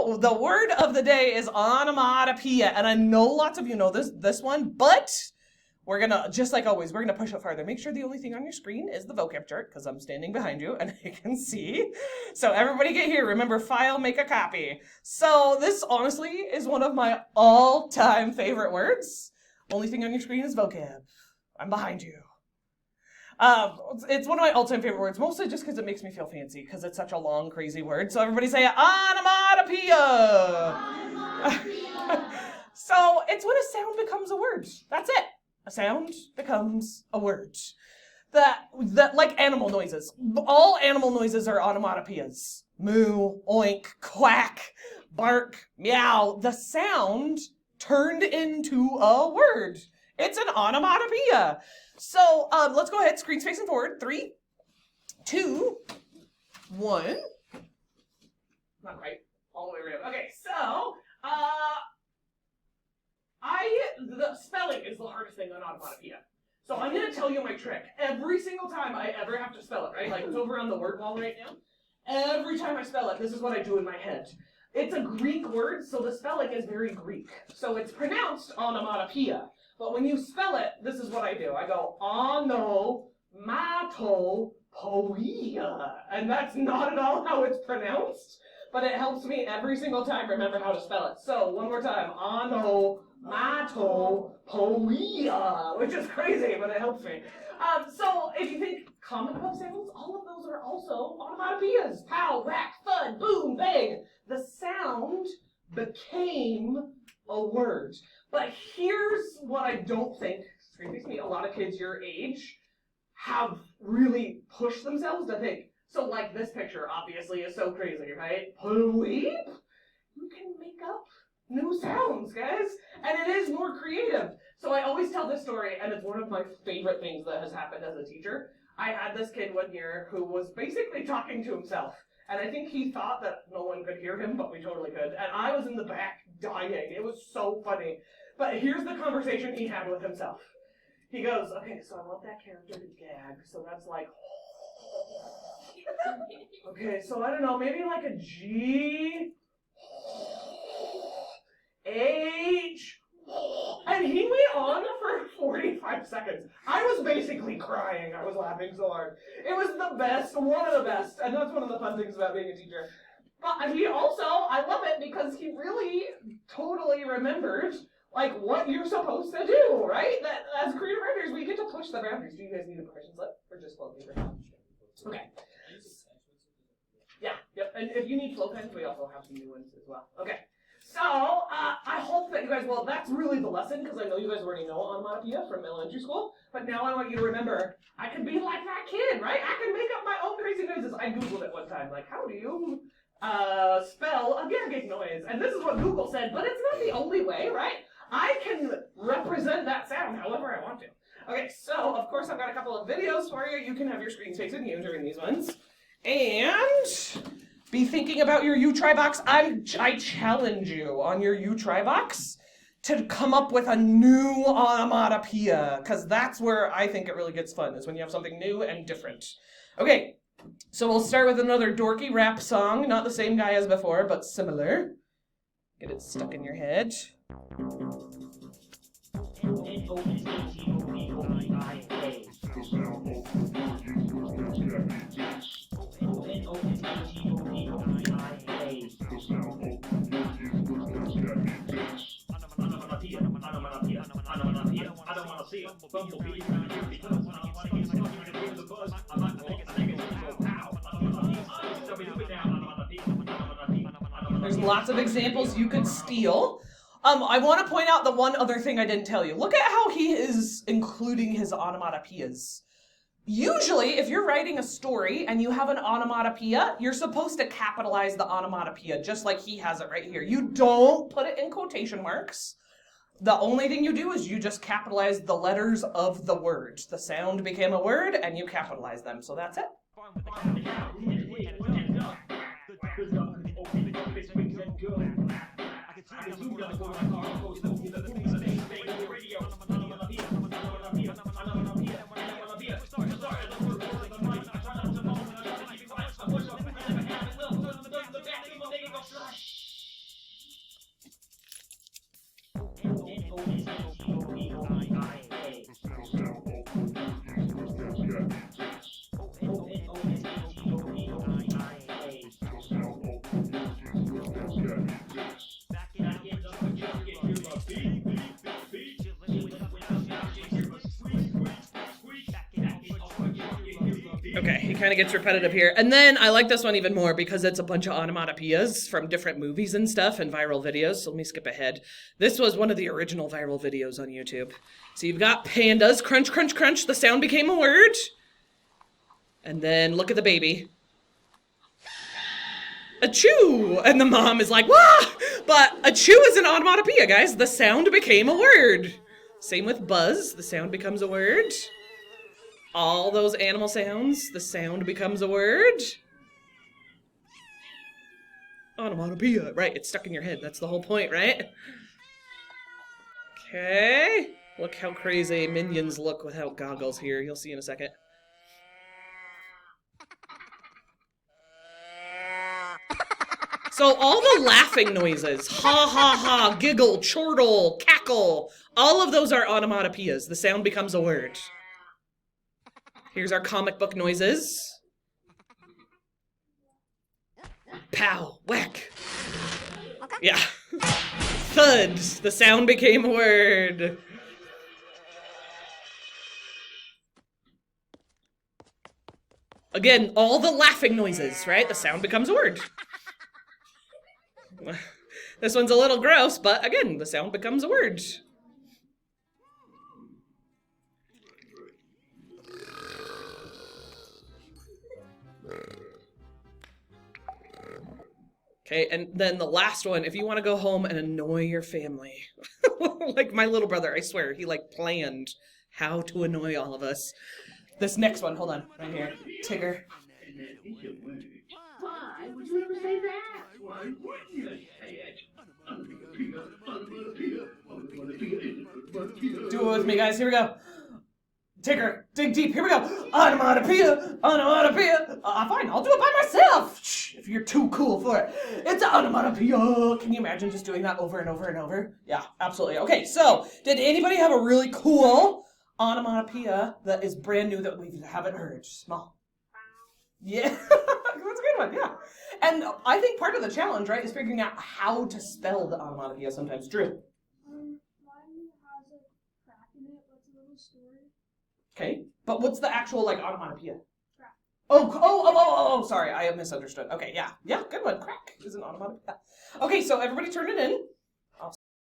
So the word of the day is onomatopoeia, and I know lots of you know this one, but we're gonna, just like always, we're gonna push it farther. Make sure the only thing on your screen is the vocab chart, because I'm standing behind you and I can see. So everybody get here. Remember, file, make a copy. So this honestly is one of my all-time favorite words. Only thing on your screen is vocab. I'm behind you. It's one of my all-time favorite words, mostly just because it makes me feel fancy, because it's such a long, crazy word. So everybody say onomatopoeia. So it's when a sound becomes a word. That's it. A sound becomes a word. That like animal noises. All animal noises are onomatopoeias. Moo, oink, quack, bark, meow. The sound turned into a word. It's an onomatopoeia. So let's go ahead, screen's facing forward. 3, 2, 1. Not right, all the way around. Okay, so the spelling is the hardest thing on onomatopoeia. So I'm going to tell you my trick. Every single time I ever have to spell it, right? Like it's over on the word wall right now. Every time I spell it, this is what I do in my head. It's a Greek word, so the spelling is very Greek. So it's pronounced onomatopoeia. But when you spell it, this is what I do. I go onomatopoeia. And that's not at all how it's pronounced, but it helps me every single time remember how to spell it. So one more time, onomatopoeia, which is crazy, but it helps me. So if you think common pub sounds, all of those are also onomatopoeias. Pow, whack, thud, boom, bang. The sound became a word. But here's what I don't think, a lot of kids your age have really pushed themselves to think. So like this picture obviously is so crazy, right? Bleep? You can make up new sounds, guys. And it is more creative. So I always tell this story, and it's one of my favorite things that has happened as a teacher. I had this kid one year who was basically talking to himself. And I think he thought that no one could hear him, but we totally could. And I was in the back dying. It was so funny. But here's the conversation he had with himself. He goes, okay, so I want that character to gag. So that's like, okay, so I don't know, maybe like a G, H, and he went on for 45 seconds. I was basically crying. I was laughing so hard. It was the best, one of the best, and that's one of the fun things about being a teacher. But he also, I love it because he really totally remembered like what you're supposed to do, right? That as creative writers, we get to push the boundaries. Do you guys need a permission slip or just flow paper? Okay. Yeah, yep. And if you need flow pens, we also have some new ones as well. Okay. So I hope that you guys, well, that's really the lesson because I know you guys already know onomatopoeia from elementary school. But now I want you to remember, I can be like that kid, right? I can make up my own crazy noises. I Googled it one time, like, how do you spell a gagging noise? And this is what Google said, but it's not the only way, right? I can represent that sound however I want to. Okay, so of course I've got a couple of videos for you. You can have your screens facing you during these ones. And be thinking about your You Try box. I challenge you on your You Try box to come up with a new onomatopoeia, because that's where I think it really gets fun, is when you have something new and different. Okay, so we'll start with another dorky rap song. Not the same guy as before, but similar. Get it stuck in your head. There's lots of examples you could steal. I want to point out the one other thing I didn't tell you. Look at how he is including his onomatopoeias. Usually, if you're writing a story and you have an onomatopoeia, you're supposed to capitalize the onomatopoeia, just like he has it right here. You don't put it in quotation marks. The only thing you do is you just capitalize the letters of the word. The sound became a word, and you capitalize them. So that's it. kind of gets repetitive here. And then I like this one even more because it's a bunch of onomatopoeias from different movies and stuff and viral videos. So let me skip ahead. This was one of the original viral videos on YouTube. So you've got pandas, crunch, crunch, crunch. The sound became a word. And then look at the baby. Achoo! And the mom is like, wah! But achoo is an onomatopoeia, guys. The sound became a word. Same with buzz. The sound becomes a word. All those animal sounds, the sound becomes a word. Onomatopoeia. Right, it's stuck in your head. That's the whole point, right? Okay. Look how crazy minions look without goggles here. You'll see in a second. So all the laughing noises, ha ha ha, giggle, chortle, cackle, all of those are onomatopoeias. The sound becomes a word. Here's our comic book noises. Pow, whack. Yeah. Thud, the sound became a word. Again, all the laughing noises, right? The sound becomes a word. This one's a little gross, but again, the sound becomes a word. Okay, and then the last one, if you want to go home and annoy your family. Like my little brother, I swear, he like planned how to annoy all of us. This next one, hold on, right here. Tigger. Why would you ever say that? Why would you say it? Do it with me, guys. Here we go. Tigger, dig deep. Here we go. Onomatopoeia, onomatopoeia. Fine, I'll do it by myself. Shh, if you're too cool for it. It's an onomatopoeia. Can you imagine just doing that over and over and over? Yeah, absolutely. Okay, so did anybody have a really cool onomatopoeia that is brand new that we haven't heard? Small. Yeah, that's a good one, yeah. And I think part of the challenge, right, is figuring out how to spell the onomatopoeia sometimes. Drew. Mine has a crack in it. What's a little story? Okay, but what's the actual, like, onomatopoeia? Crack. Oh, sorry, I misunderstood. Okay, yeah, good one. Crack is an onomatopoeia. Okay, so everybody turn it in.